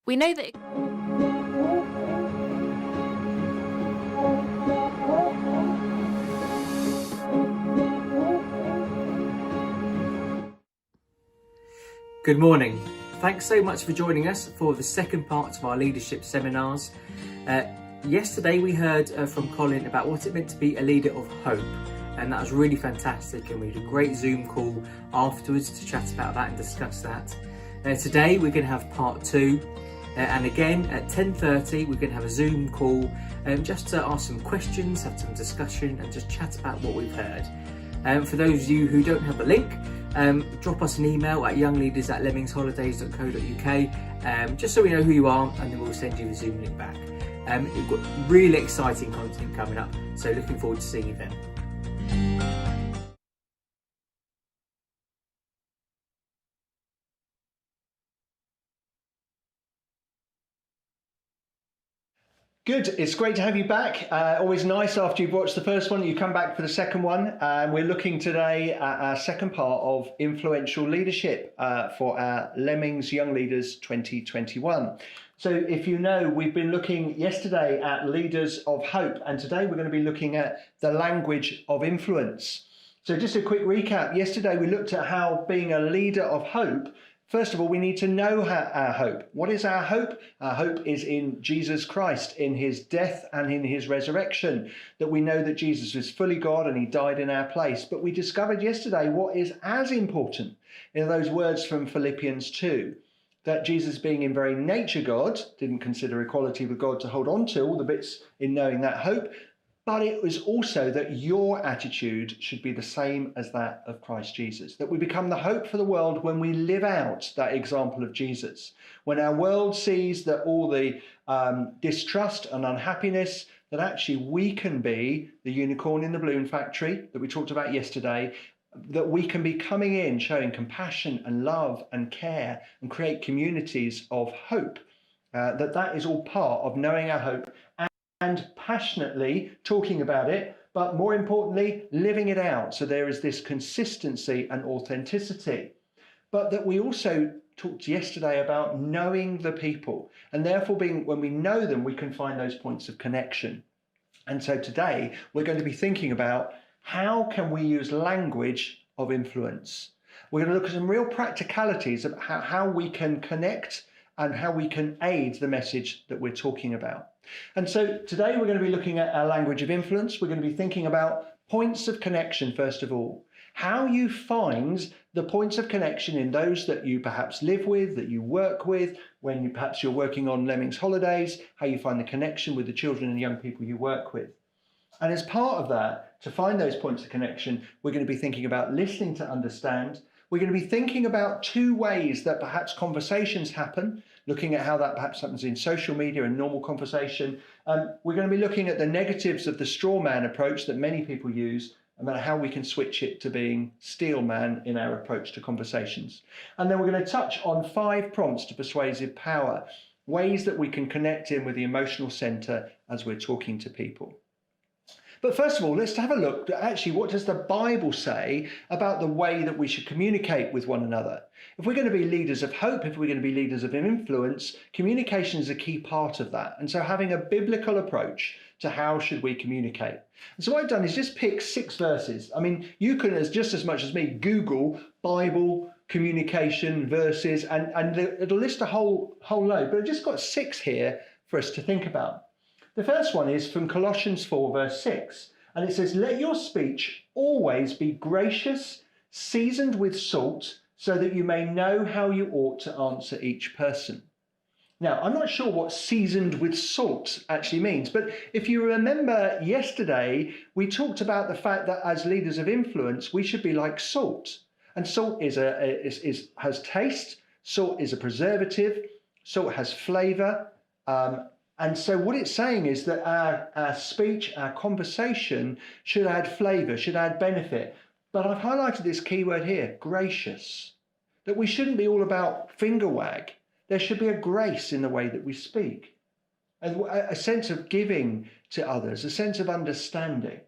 We know that Good morning. Thanks so much for joining us for the second part of our leadership seminars. Yesterday we heard from Colin about what it meant to be a leader of hope, and that was really fantastic, and we had a great Zoom call afterwards to chat about that and discuss that. Today we're going to have part 2, and again at 10:30 we're going to have a Zoom call just to ask some questions, have some discussion and just chat about what we've heard. For those of you who don't have the link, drop us an email at youngleaders@lemmingsholidays.co.uk just so we know who you are, and then we'll send you the Zoom link back. We've got really exciting content coming up, so looking forward to seeing you then. Good, it's great to have you back. Always nice after you've watched the first one, you come back for the second one. We're looking today at our second part of influential leadership for our Lemmings Young Leaders 2021. So if you know, we've been looking yesterday at leaders of hope, and today we're going to be looking at the language of influence. So just a quick recap. Yesterday we looked at how being a leader of hope, first of all, we need to know our hope. What is our hope? Our hope is in Jesus Christ, in his death and in his resurrection, that we know that Jesus is fully God and he died in our place. But we discovered yesterday what is as important in those words from Philippians 2, that Jesus, being in very nature God, didn't consider equality with God to hold on to, all the bits in knowing that hope, but it was also that your attitude should be the same as that of Christ Jesus, that we become the hope for the world when we live out that example of Jesus. When our world sees that all the distrust and unhappiness, that actually we can be the unicorn in the balloon factory that we talked about yesterday, that we can be coming in showing compassion and love and care and create communities of hope, that is all part of knowing our hope and passionately talking about it, but more importantly, living it out. So there is this consistency and authenticity. But that we also talked yesterday about knowing the people, and therefore when we know them, we can find those points of connection. And so today we're going to be thinking about how can we use language of influence. We're going to look at some real practicalities of how we can connect and how we can aid the message that we're talking about. And so today we're going to be looking at our language of influence. We're going to be thinking about points of connection, first of all. How you find the points of connection in those that you perhaps live with, that you work with, when perhaps you're working on Lemmings holidays, how you find the connection with the children and young people you work with. And as part of that, to find those points of connection, we're going to be thinking about listening to understand. We're going to be thinking about 2 ways that perhaps conversations happen, looking at how that perhaps happens in social media and normal conversation. We're going to be looking at the negatives of the straw man approach that many people use, about how we can switch it to being steel man in our approach to conversations. And then we're going to touch on 5 prompts to persuasive power, ways that we can connect in with the emotional center as we're talking to people. But first of all, let's have a look at actually what does the Bible say about the way that we should communicate with one another. If we're going to be leaders of hope, if we're going to be leaders of influence, communication is a key part of that. And so having a biblical approach to how should we communicate. And so what I've done is just pick 6 verses. I mean, you can, just as much as me, Google Bible communication verses, and it'll list a whole load, but I've just got 6 here for us to think about. The first one is from Colossians 4 verse 6, and it says, "Let your speech always be gracious, seasoned with salt, so that you may know how you ought to answer each person." Now, I'm not sure what seasoned with salt actually means, but if you remember yesterday, we talked about the fact that as leaders of influence, we should be like salt. And salt has taste, salt is a preservative, salt has flavor. And so what it's saying is that our speech, our conversation should add flavor, should add benefit. But I've highlighted this key word here, gracious, that we shouldn't be all about finger wag. There should be a grace in the way that we speak, a sense of giving to others, a sense of understanding.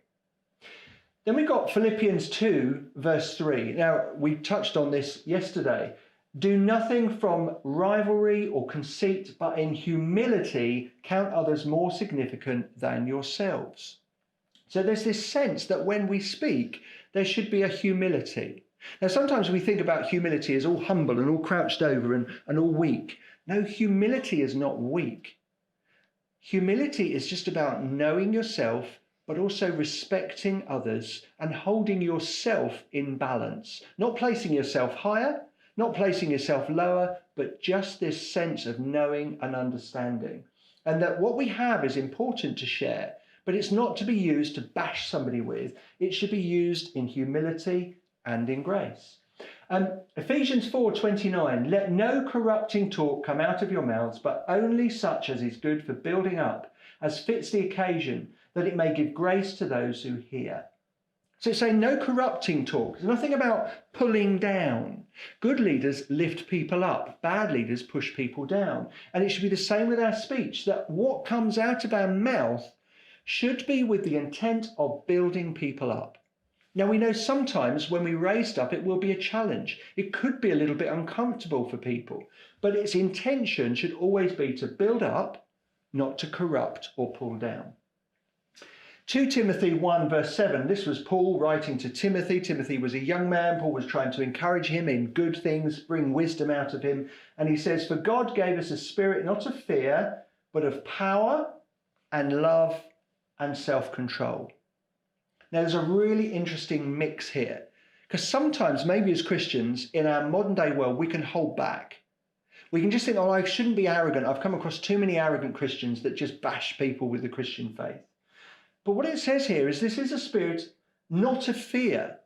Then we've got Philippians 2 verse 3. Now, we touched on this yesterday. Do nothing from rivalry or conceit, but in humility count others more significant than yourselves. So there's this sense that when we speak, there should be a humility. Now, sometimes we think about humility as all humble and all crouched over and all weak. No, humility is not weak. Humility is just about knowing yourself, but also respecting others and holding yourself in balance, not placing yourself higher, not placing yourself lower, but just this sense of knowing and understanding. And that what we have is important to share, but it's not to be used to bash somebody with. It should be used in humility and in grace. Ephesians 4:29, let no corrupting talk come out of your mouths, but only such as is good for building up, as fits the occasion, that it may give grace to those who hear. So it's saying no corrupting talk. There's nothing about pulling down. Good leaders lift people up. Bad leaders push people down. And it should be the same with our speech, that what comes out of our mouth should be with the intent of building people up. Now, we know sometimes when we raise stuff, it will be a challenge. It could be a little bit uncomfortable for people, but its intention should always be to build up, not to corrupt or pull down. 2 Timothy 1 verse 7, this was Paul writing to Timothy. Timothy was a young man. Paul was trying to encourage him in good things, bring wisdom out of him. And he says, for God gave us a spirit not of fear, but of power and love and self-control. Now, there's a really interesting mix here, because sometimes maybe as Christians in our modern day world, we can hold back. We can just think, oh, I shouldn't be arrogant. I've come across too many arrogant Christians that just bash people with the Christian faith. But what it says here is this is a spirit not of fear.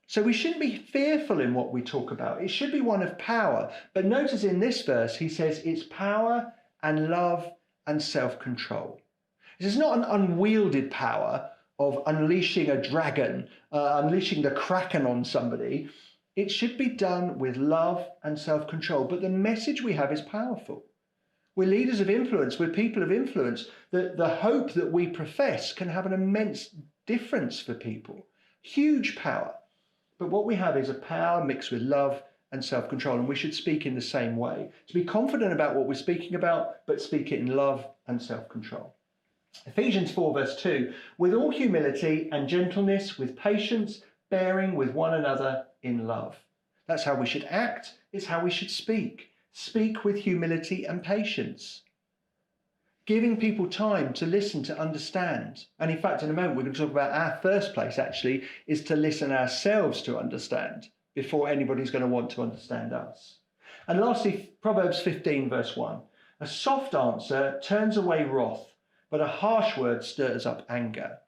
So we shouldn't be fearful in what we talk about. It should be one of power. But notice in this verse, he says it's power and love and self-control. This is not an unwielded power of unleashing a dragon, unleashing the kraken on somebody. It should be done with love and self-control. But the message we have is powerful. We're leaders of influence. We're people of influence. The hope that we profess can have an immense difference for people. Huge power. But what we have is a power mixed with love and self-control. And we should speak in the same way. To be confident about what we're speaking about, but speak it in love and self-control. Ephesians 4 verse 2, with all humility and gentleness, with patience, bearing with one another in love. That's how we should act. It's how we should speak. Speak with humility and patience. Giving people time to listen, to understand. And in fact, in a moment, we're going to talk about our first place actually is to listen ourselves to understand before anybody's going to want to understand us. And lastly, Proverbs 15 verse 1. A soft answer turns away wrath, but a harsh word stirs up anger.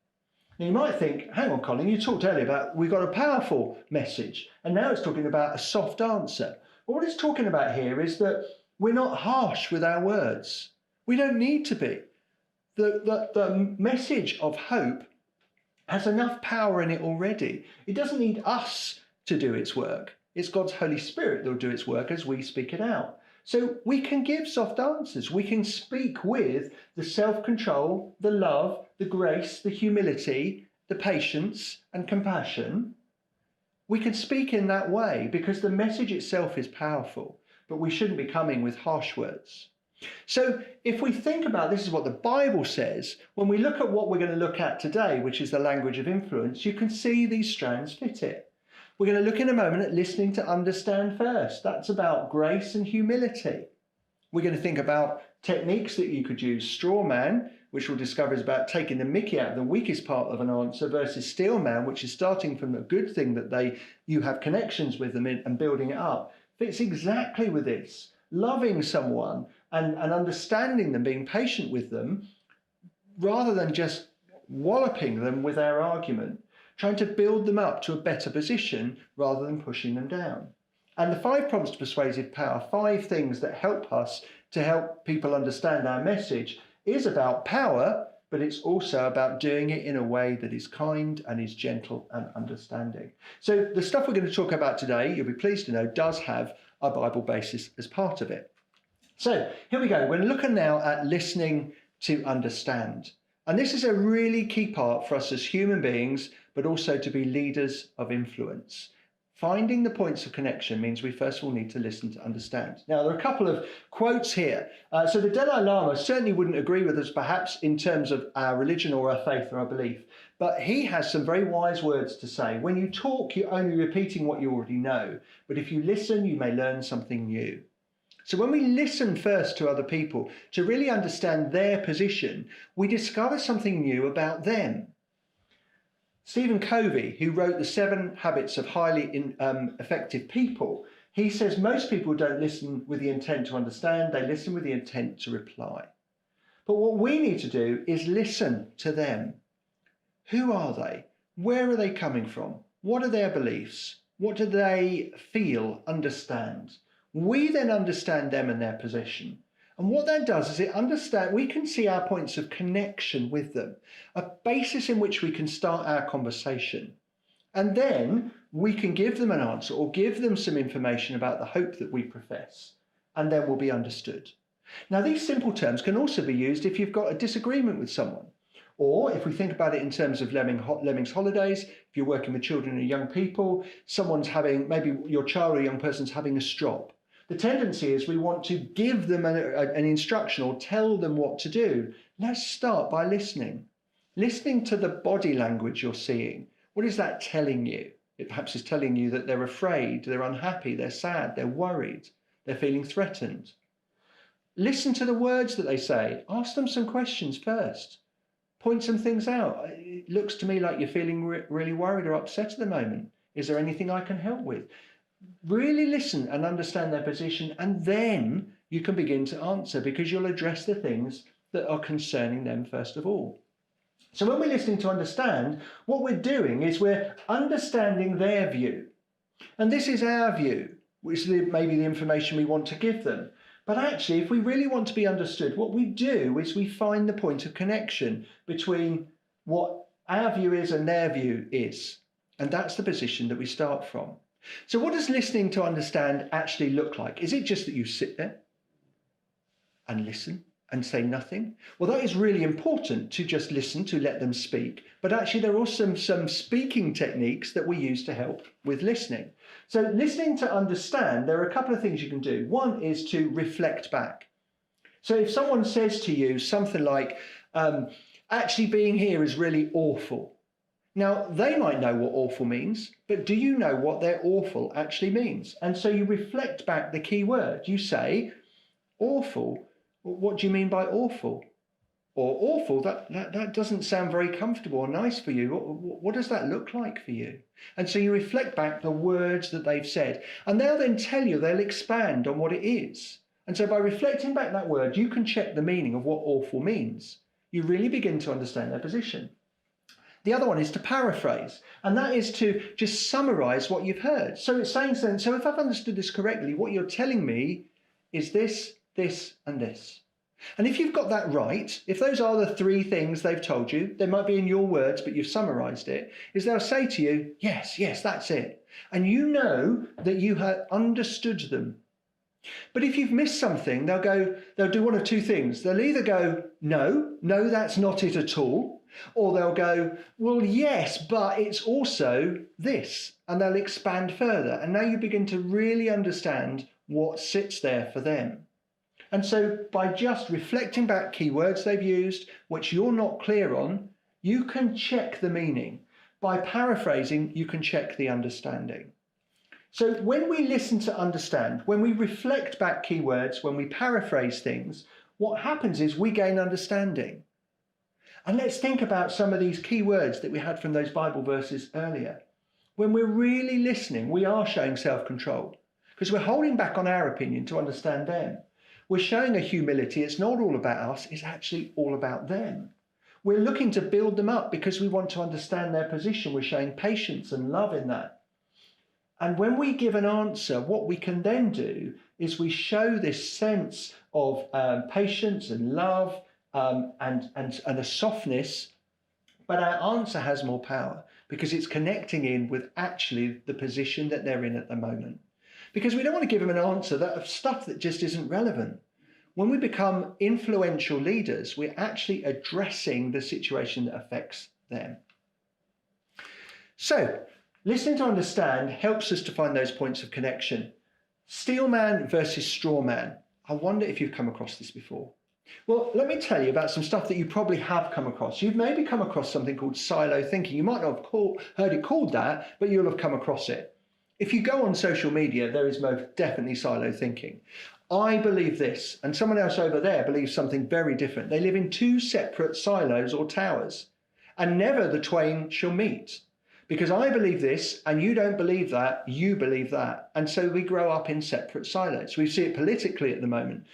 Now you might think, hang on, Colin, you talked earlier about we've got a powerful message, and now it's talking about a soft answer. But what it's talking about here is that we're not harsh with our words. We don't need to be. The message of hope has enough power in it already. It doesn't need us to do its work. It's God's Holy Spirit that will do its work as we speak it out. So we can give soft answers. We can speak with the self-control, the love, the grace, the humility, the patience and compassion. We can speak in that way because the message itself is powerful, but we shouldn't be coming with harsh words. So if we think about this is what the Bible says, when we look at what we're going to look at today, which is the language of influence, you can see these strands fit it. We're going to look in a moment at listening to understand first. That's about grace and humility. We're going to think about techniques that you could use. Straw man, which we'll discover is about taking the mickey out of the weakest part of an answer, versus steel man, which is starting from a good thing that you have connections with them in and building it up. Fits exactly with this. Loving someone and understanding them, being patient with them, rather than just walloping them with our argument. Trying to build them up to a better position rather than pushing them down. And the 5 prompts to persuasive power, 5 things that help us to help people understand our message, is about power, but it's also about doing it in a way that is kind and is gentle and understanding. So the stuff we're going to talk about today, you'll be pleased to know, does have a Bible basis as part of it. So here we go. We're looking now at listening to understand. And this is a really key part for us as human beings, but also to be leaders of influence. Finding the points of connection means we first of all need to listen to understand. Now, there are a couple of quotes here. So the Dalai Lama certainly wouldn't agree with us perhaps in terms of our religion or our faith or our belief, but he has some very wise words to say. When you talk, you're only repeating what you already know, but if you listen, you may learn something new. So when we listen first to other people to really understand their position, we discover something new about them. Stephen Covey, who wrote The 7 Habits of Highly Effective People, he says most people don't listen with the intent to understand, they listen with the intent to reply. But what we need to do is listen to them. Who are they? Where are they coming from? What are their beliefs? What do they feel, understand? We then understand them and their position. And what that does is we can see our points of connection with them, a basis in which we can start our conversation. And then we can give them an answer or give them some information about the hope that we profess, and then we'll be understood. Now, these simple terms can also be used if you've got a disagreement with someone. Or if we think about it in terms of Lemmings holidays, if you're working with children and young people, maybe your child or young person's having a strop. The tendency is we want to give them an instruction or tell them what to do. Let's start by listening. Listening to the body language you're seeing. What is that telling you? It perhaps is telling you that they're afraid, they're unhappy, they're sad, they're worried, they're feeling threatened. Listen to the words that they say. Ask them some questions first. Point some things out. It looks to me like you're feeling really worried or upset at the moment. Is there anything I can help with? Really listen and understand their position, and then you can begin to answer, because you'll address the things that are concerning them first of all. So when we're listening to understand, what we're doing is we're understanding their view. And this is our view, which is maybe the information we want to give them. But actually, if we really want to be understood, what we do is we find the point of connection between what our view is and their view is. And that's the position that we start from. So what does listening to understand actually look like? Is it just that you sit there and listen and say nothing? Well, that is really important, to just listen, to let them speak. But actually, there are also some speaking techniques that we use to help with listening. So listening to understand, there are a couple of things you can do. One is to reflect back. So if someone says to you something like, actually being here is really awful. Now, they might know what awful means, but do you know what their awful actually means? And so you reflect back the key word. You say, awful. What do you mean by awful? Or awful, that doesn't sound very comfortable or nice for you. What does that look like for you? And so you reflect back the words that they've said, and they'll then tell you, they'll expand on what it is. And so by reflecting back that word, you can check the meaning of what awful means. You really begin to understand their position. The other one is to paraphrase, and that is to just summarize what you've heard. So it's saying, so if I've understood this correctly, what you're telling me is this, this, and this. And if you've got that right, if those are the 3 things they've told you, they might be in your words, but you've summarized it, is they'll say to you, yes, that's it. And you know that you have understood them. But if you've missed something, they'll do one of 2 things. They'll either go, no, that's not it at all. Or they'll go, well, yes, but it's also this. And they'll expand further. And now you begin to really understand what sits there for them. And so by just reflecting back keywords they've used, which you're not clear on, you can check the meaning. By paraphrasing, you can check the understanding. So when we listen to understand, when we reflect back keywords, when we paraphrase things, what happens is we gain understanding. And let's think about some of these key words that we had from those Bible verses earlier. When we're really listening, we are showing self-control, because we're holding back on our opinion to understand them. We're showing a humility. It's not all about us. It's actually all about them. We're looking to build them up because we want to understand their position. We're showing patience and love in that. And when we give an answer, what we can then do is we show this sense of patience and love, and a softness, but our answer has more power because it's connecting in with actually the position that they're in at the moment. Because we don't want to give them an answer of stuff that just isn't relevant. When we become influential leaders, we're actually addressing the situation that affects them. So Listening to understand helps us to find those points of connection. Steel man versus straw man. I wonder if you've come across this before. Well, let me tell you about some stuff that you probably have come across. You've maybe come across something called silo thinking. You might not have heard it called that, but you'll have come across it. If you go on social media, there is most definitely silo thinking. I believe this, and someone else over there believes something very different. They live in two separate silos or towers, and never the twain shall meet. Because I believe this, and you don't believe that, you believe that. And so we grow up in separate silos. We see it politically at the moment.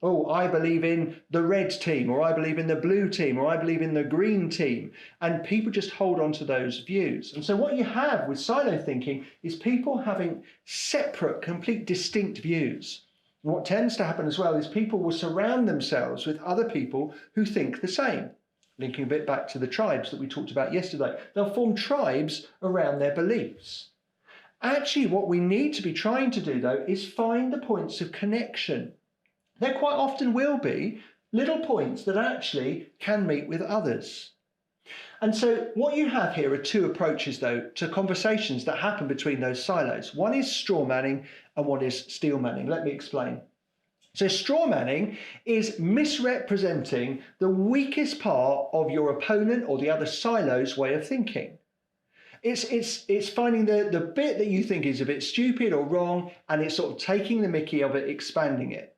Oh, I believe in the red team, or I believe in the blue team, or I believe in the green team. And people just hold on to those views. And so what you have with silo thinking is people having separate, complete, distinct views. And what tends to happen as well is people will surround themselves with other people who think the same. Linking a bit back to the tribes that we talked about yesterday. They'll form tribes around their beliefs. Actually, what we need to be trying to do, though, is find the points of connection. There quite often will be little points that actually can meet with others. And so what you have here are two approaches, though, to conversations that happen between those silos. One is straw manning and one is steel manning. Let me explain. So straw manning is misrepresenting the weakest part of your opponent or the other silo's way of thinking. It's finding the bit that you think is a bit stupid or wrong, and it's sort of taking the mickey of it, expanding it.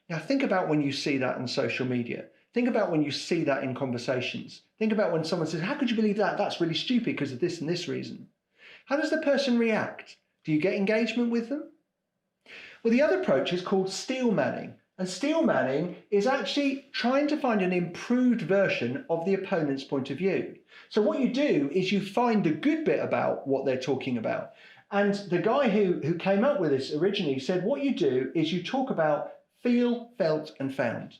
Now think about when you see that on social media. Think about when you see that in conversations. Think about when someone says, how could you believe that? That's really stupid because of this and this reason. How does the person react? Do you get engagement with them? Well, the other approach is called steel manning. And steel manning is actually trying to find an improved version of the opponent's point of view. So what you do is you find the good bit about what they're talking about. And the guy who came up with this originally said, what you do is you talk about feel, felt, and found.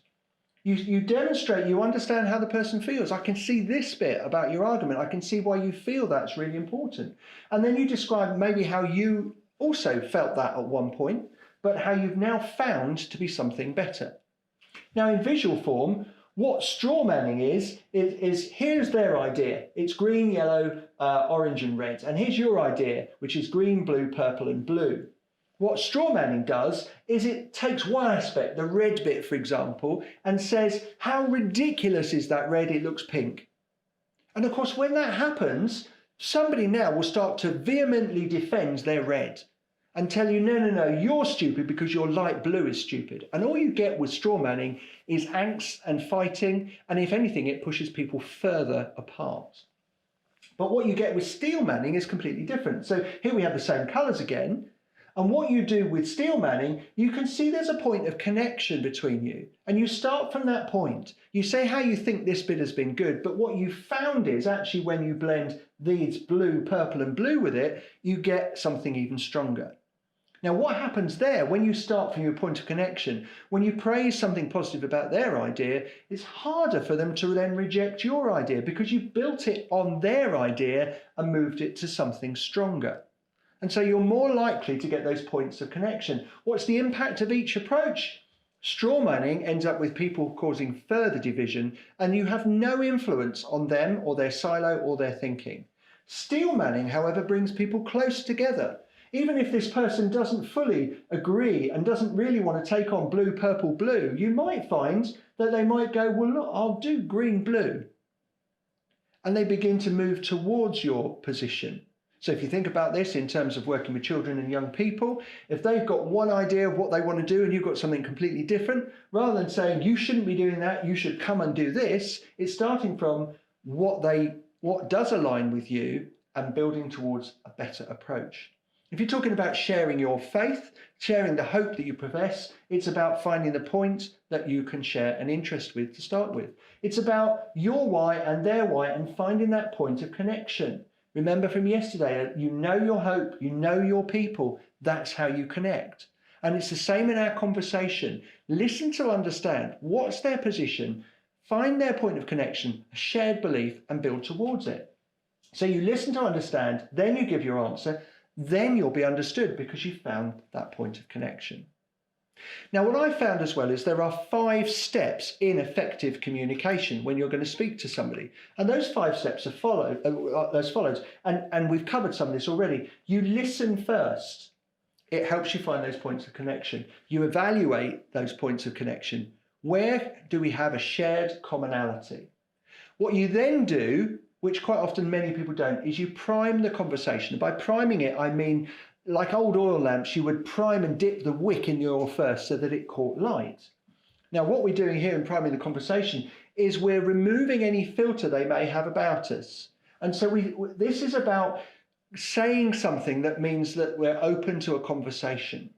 You demonstrate, you understand how the person feels. I can see this bit about your argument. I can see why you feel that's really important. And then you describe maybe how you also felt that at one point, but how you've now found to be something better. Now in visual form, what straw manning is here's their idea. It's green, yellow, orange and red. And here's your idea, which is green, blue, purple and blue. What straw manning does is it takes one aspect, the red bit, for example, and says, how ridiculous is that red? It looks pink. And of course, when that happens, somebody now will start to vehemently defend their red and tell you, no, you're stupid because your light blue is stupid. And all you get with straw manning is angst and fighting. And if anything, it pushes people further apart. But what you get with steel manning is completely different. So here we have the same colours again. And what you do with steel manning, you can see there's a point of connection between you. And you start from that point. You say how you think this bit has been good, but what you found is actually when you blend these blue, purple and blue with it, you get something even stronger. Now, what happens there when you start from your point of connection, when you praise something positive about their idea, it's harder for them to then reject your idea because you built it on their idea and moved it to something stronger. And so you're more likely to get those points of connection. What's the impact of each approach? Straw manning ends up with people causing further division, and you have no influence on them or their silo or their thinking. Steel manning, however, brings people close together. Even if this person doesn't fully agree and doesn't really want to take on blue, purple, blue, you might find that they might go, well, look, I'll do green, blue. And they begin to move towards your position. So if you think about this in terms of working with children and young people, if they've got one idea of what they want to do and you've got something completely different, rather than saying you shouldn't be doing that, you should come and do this, it's starting from what does align with you and building towards a better approach. If you're talking about sharing your faith, sharing the hope that you profess, it's about finding the point that you can share an interest with to start with. It's about your why and their why and finding that point of connection. Remember from yesterday, you know your hope, you know your people, that's how you connect. And it's the same in our conversation. Listen to understand what's their position, find their point of connection, a shared belief, and build towards it. So you listen to understand, then you give your answer, then you'll be understood because you found that point of connection. Now, what I found as well is there are 5 steps in effective communication when you're going to speak to somebody. And those 5 steps are as follows. And we've covered some of this already. You listen first. It helps you find those points of connection. You evaluate those points of connection. Where do we have a shared commonality? What you then do, which quite often many people don't, is you prime the conversation. And by priming it, I mean, like old oil lamps, you would prime and dip the wick in the oil first so that it caught light. Now, what we're doing here in priming the conversation is we're removing any filter they may have about us. And so this is about saying something that means that we're open to a conversation.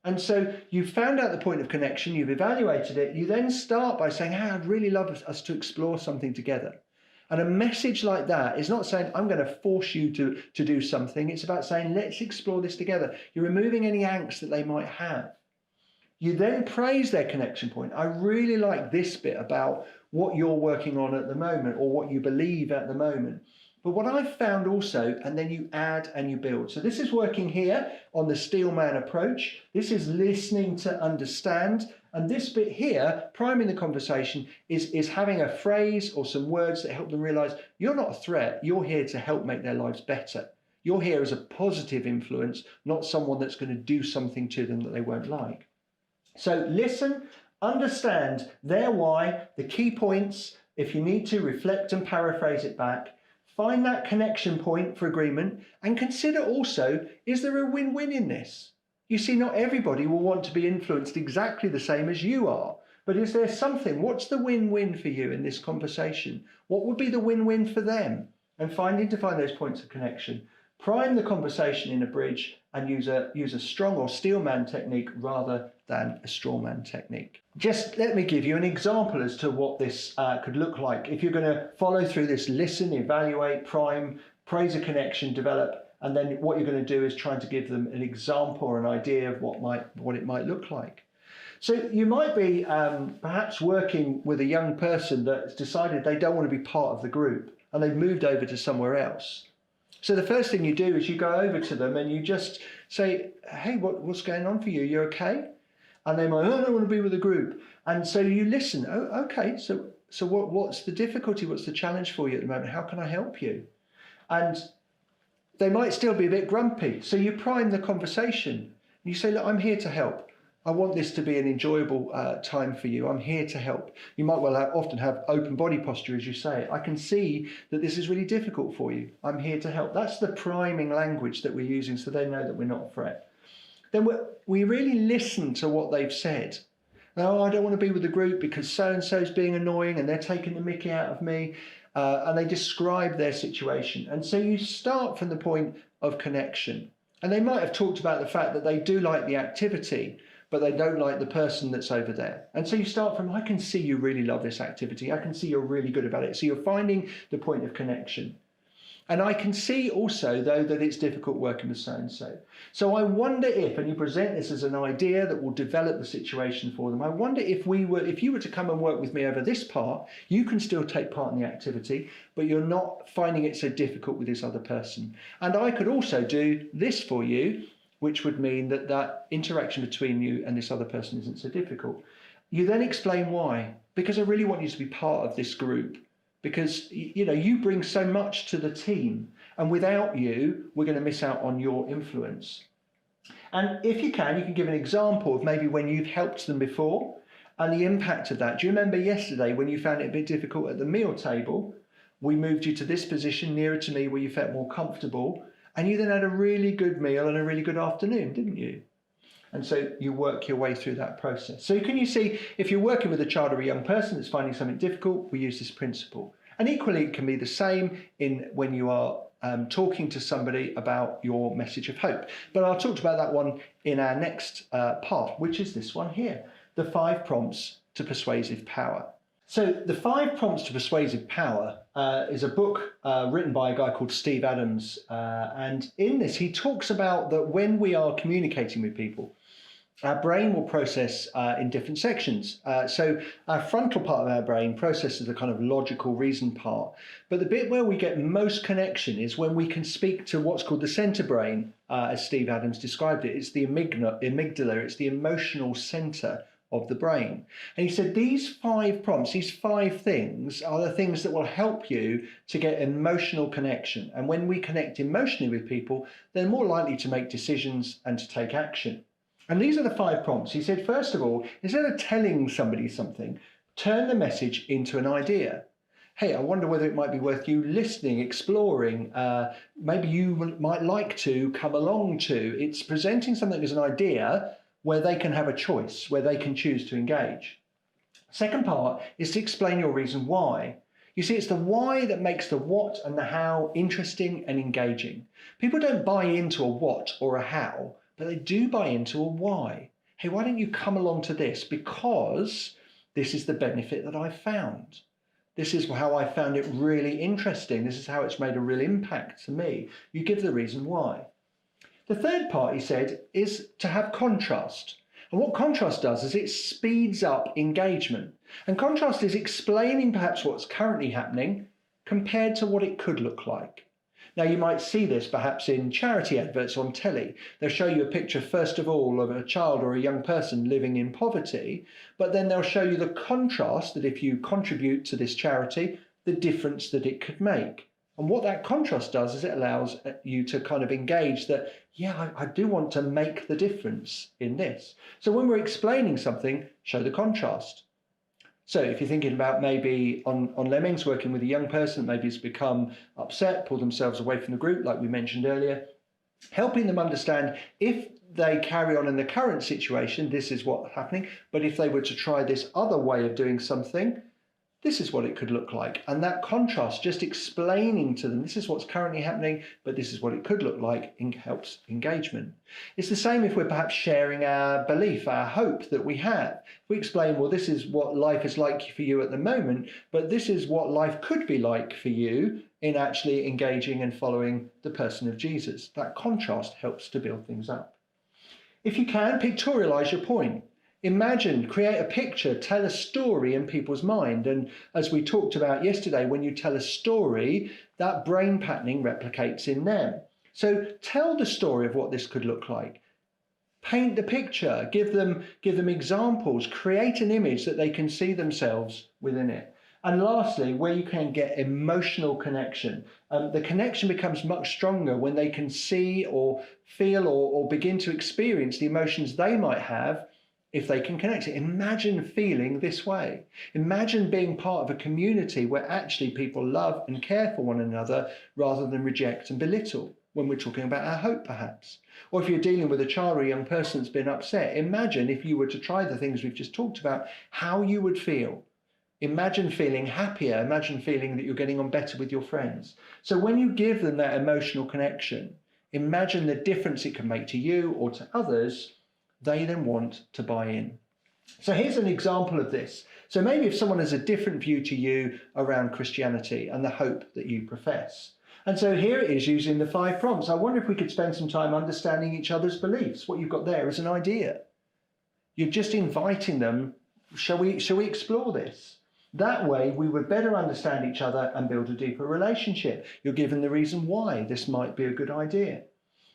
And so you've found out the point of connection, you've evaluated it, you then start by saying, hey, I'd really love us to explore something together. And a message like that is not saying, I'm going to force you to do something. It's about saying, let's explore this together. You're removing any angst that they might have. You then praise their connection point. I really like this bit about what you're working on at the moment or what you believe at the moment. But what I've found also, and then you add and you build. So this is working here on the Steelman approach. This is listening to understand. And this bit here, priming the conversation, is having a phrase or some words that help them realize you're not a threat. You're here to help make their lives better. You're here as a positive influence, not someone that's going to do something to them that they won't like. So listen, understand their why, the key points. If you need to, reflect and paraphrase it back. Find that connection point for agreement and consider also, is there a win-win in this? You see, not everybody will want to be influenced exactly the same as you are, but is there something? What's the win-win for you in this conversation? What would be the win-win for them? And find those points of connection. Prime the conversation in a bridge and use a strong or steelman technique rather than a strawman technique. Just let me give you an example as to what this could look like. If you're going to follow through this, listen, evaluate, prime, praise a connection, develop, and then what you're going to do is trying to give them an example or an idea of what it might look like. So you might be perhaps working with a young person that's decided they don't want to be part of the group and they've moved over to somewhere else. So the first thing you do is you go over to them and you just say, hey, what's going on for you? You okay? And they might, oh, I don't want to be with a group. And so you listen. Oh, okay. So what's the difficulty? What's the challenge for you at the moment? How can I help you? And they might still be a bit grumpy. So you prime the conversation. You say, look, I'm here to help. I want this to be an enjoyable time for you. I'm here to help. You might well often have open body posture, as you say. I can see that this is really difficult for you. I'm here to help. That's the priming language that we're using so they know that we're not a threat. Then we really listen to what they've said. No, I don't want to be with the group because so-and-so is being annoying and they're taking the mickey out of me. And they describe their situation. And so you start from the point of connection. And they might have talked about the fact that they do like the activity, but they don't like the person that's over there. And so you start from, I can see you really love this activity. I can see you're really good about it. So you're finding the point of connection. And I can see also, though, that it's difficult working with so-and-so. So I wonder if, and you present this as an idea that will develop the situation for them, I wonder if you were to come and work with me over this part, you can still take part in the activity, but you're not finding it so difficult with this other person. And I could also do this for you, which would mean that interaction between you and this other person isn't so difficult. You then explain why, because I really want you to be part of this group. Because you bring so much to the team, and without you, we're going to miss out on your influence. And if you can give an example of maybe when you've helped them before and the impact of that. Do you remember yesterday when you found it a bit difficult at the meal table? We moved you to this position nearer to me where you felt more comfortable, and you then had a really good meal and a really good afternoon, didn't you? And so you work your way through that process. So can you see, if you're working with a child or a young person that's finding something difficult, we use this principle. And equally, it can be the same when you are talking to somebody about your message of hope. But I'll talk about that one in our next part, which is this one here, the 5 prompts to persuasive power. So the 5 prompts to persuasive power is a book written by a guy called Steve Adams. And in this, he talks about that when we are communicating with people, Our brain will process in different sections. So our frontal part of our brain processes the kind of logical reason part. But the bit where we get most connection is when we can speak to what's called the center brain, as Steve Adams described it. It's the amygdala, it's the emotional center of the brain. And he said these 5 prompts, these 5 things are the things that will help you to get emotional connection. And when we connect emotionally with people, they're more likely to make decisions and to take action. And these are the 5 prompts. He said, first of all, instead of telling somebody something, turn the message into an idea. Hey, I wonder whether it might be worth you listening, exploring. Maybe you might like to come along to. It's presenting something as an idea where they can have a choice, where they can choose to engage. Second part is to explain your reason why. You see, it's the why that makes the what and the how interesting and engaging. People don't buy into a what or a how, but they do buy into a why. Hey, why don't you come along to this? Because this is the benefit that I found. This is how I found it really interesting. This is how it's made a real impact to me. You give the reason why. The third part, he said, is to have contrast. And what contrast does is it speeds up engagement. And contrast is explaining perhaps what's currently happening compared to what it could look like. Now, you might see this perhaps in charity adverts on telly. They'll show you a picture, first of all, of a child or a young person living in poverty, but then they'll show you the contrast that if you contribute to this charity, the difference that it could make. And what that contrast does is it allows you to kind of engage that, yeah, I do want to make the difference in this. So when we're explaining something, show the contrast. So if you're thinking about maybe on Lemmings, working with a young person, maybe has become upset, pulled themselves away from the group, like we mentioned earlier, helping them understand if they carry on in the current situation, this is what's happening. But if they were to try this other way of doing something, this is what it could look like. And that contrast, just explaining to them, this is what's currently happening, but this is what it could look like, helps engagement. It's the same if we're perhaps sharing our belief, our hope that we have. We explain, well, this is what life is like for you at the moment, but this is what life could be like for you in actually engaging and following the person of Jesus. That contrast helps to build things up. If you can, pictorialize your point. Imagine, create a picture, tell a story in people's mind. And as we talked about yesterday, when you tell a story, that brain patterning replicates in them. So tell the story of what this could look like. Paint the picture, give them examples, create an image that they can see themselves within it. And lastly, where you can get emotional connection. The connection becomes much stronger when they can see or feel or begin to experience the emotions they might have if they can connect it. Imagine feeling this way. Imagine being part of a community where actually people love and care for one another rather than reject and belittle, when we're talking about our hope perhaps. Or if you're dealing with a child or a young person that's been upset, imagine if you were to try the things we've just talked about, how you would feel. Imagine feeling happier. Imagine feeling that you're getting on better with your friends. So when you give them that emotional connection, imagine the difference it can make to you or to others. They then want to buy in. So here's an example of this. So maybe if someone has a different view to you around Christianity and the hope that you profess. And so here it is using the 5 prompts. I wonder if we could spend some time understanding each other's beliefs. What you've got there is an idea. You're just inviting them, shall we explore this? That way we would better understand each other and build a deeper relationship. You're given the reason why this might be a good idea.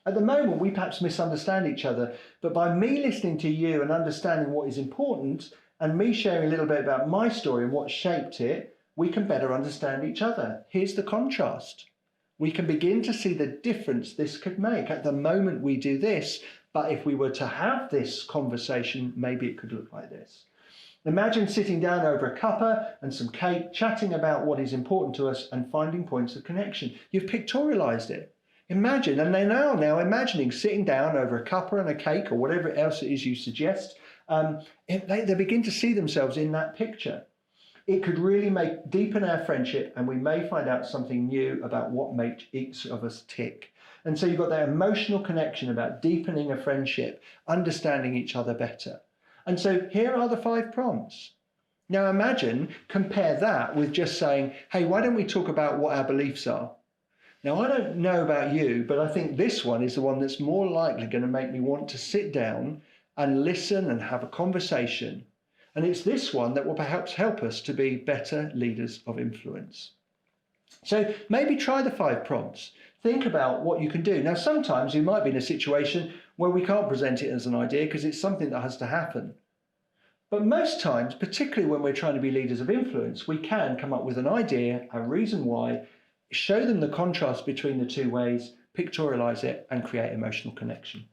At the moment, we perhaps misunderstand each other, but by me listening to you and understanding what is important and me sharing a little bit about my story and what shaped it, we can better understand each other. Here's the contrast. We can begin to see the difference this could make. At the moment, we do this, but if we were to have this conversation, maybe it could look like this. Imagine sitting down over a cuppa and some cake, chatting about what is important to us and finding points of connection. You've pictorialized it. Imagine, and they're now imagining sitting down over a cuppa and a cake or whatever else it is you suggest. They begin to see themselves in that picture. It could really deepen our friendship, and we may find out something new about what makes each of us tick. And so you've got that emotional connection about deepening a friendship, understanding each other better. And so here are the 5 prompts. Now imagine, compare that with just saying, hey, why don't we talk about what our beliefs are? Now, I don't know about you, but I think this one is the one that's more likely going to make me want to sit down and listen and have a conversation. And it's this one that will perhaps help us to be better leaders of influence. So maybe try the 5 prompts. Think about what you can do. Now, sometimes you might be in a situation where we can't present it as an idea because it's something that has to happen. But most times, particularly when we're trying to be leaders of influence, we can come up with an idea, a reason why, show them the contrast between the 2 ways, pictorialize it, and create emotional connection.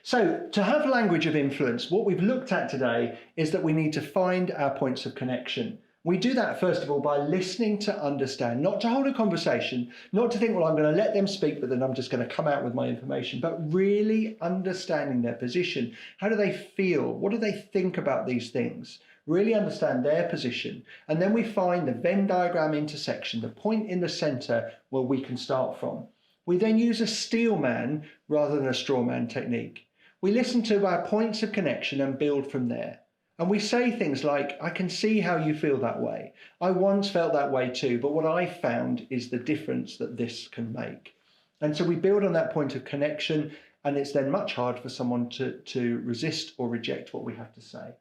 So to have language of influence, what we've looked at today is that we need to find our points of connection. We do that, first of all, by listening to understand, not to hold a conversation, not to think, well, I'm going to let them speak, but then I'm just going to come out with my information, but really understanding their position. How do they feel? What do they think about these things? Really understand their position. And then we find the Venn diagram intersection, the point in the center where we can start from. We then use a steel man rather than a straw man technique. We listen to our points of connection and build from there. And we say things like, I can see how you feel that way. I once felt that way too, but what I found is the difference that this can make. And so we build on that point of connection, and it's then much harder for someone to resist or reject what we have to say.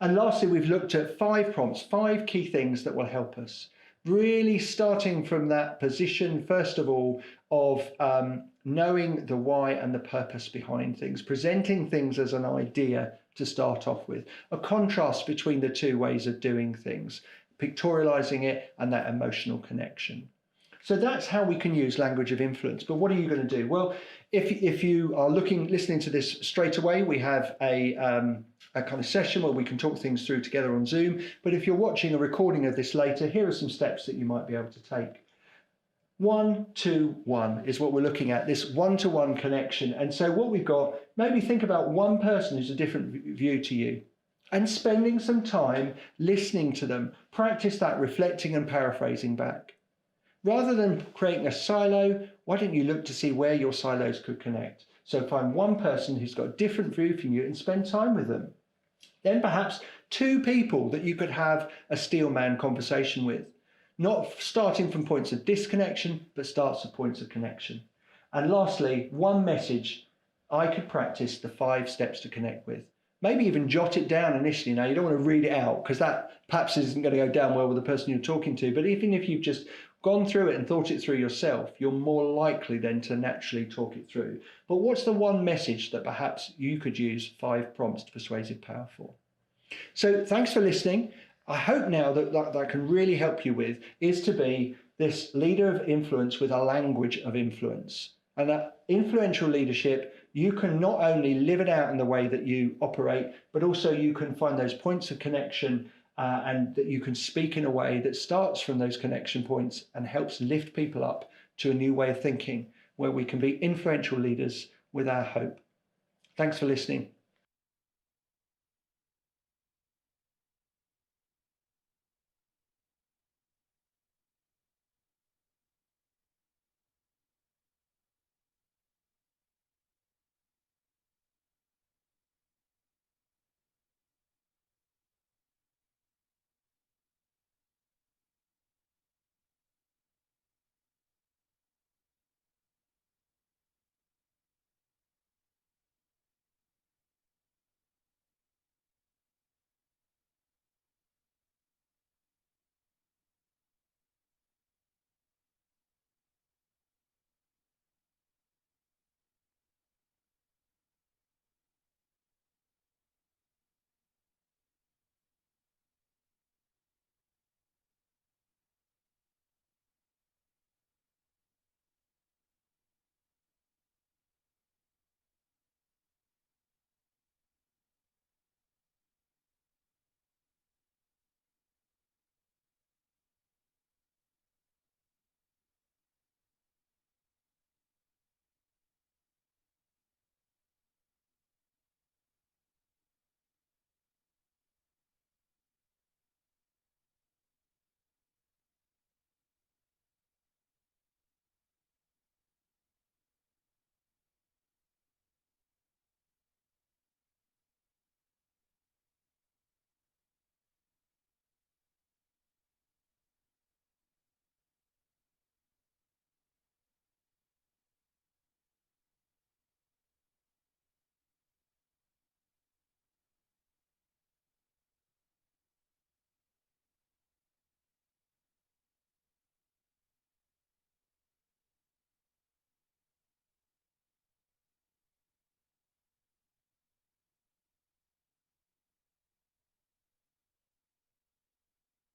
And lastly, we've looked at 5 prompts, 5 key things that will help us. Really starting from that position, first of all, of knowing the why and the purpose behind things, presenting things as an idea to start off with, a contrast between the 2 ways of doing things, pictorializing it and that emotional connection. So that's how we can use language of influence. But what are you going to do? Well, if you are listening to this straight away, we have a kind of session where we can talk things through together on Zoom. But if you're watching a recording of this later, here are some steps that you might be able to take. 1-to-1 is what we're looking at, this one-to-one connection. And so what we've got, maybe think about one person who's a different view to you and spending some time listening to them. Practice that reflecting and paraphrasing back. Rather than creating a silo, why don't you look to see where your silos could connect? So find one person who's got a different view from you and spend time with them. Then perhaps 2 people that you could have a steel man conversation with. Not starting from points of disconnection, but starts at points of connection. And lastly, one message I could practice the 5 steps to connect with. Maybe even jot it down initially. Now, you don't want to read it out because that perhaps isn't going to go down well with the person you're talking to. But even if you've just gone through it and thought it through yourself, you're more likely then to naturally talk it through. But what's the one message that perhaps you could use 5 prompts to persuasive power for? So thanks for listening. I hope now that can really help you with is to be this leader of influence with a language of influence. And that influential leadership, you can not only live it out in the way that you operate, but also you can find those points of connection and that you can speak in a way that starts from those connection points and helps lift people up to a new way of thinking where we can be influential leaders with our hope. Thanks for listening.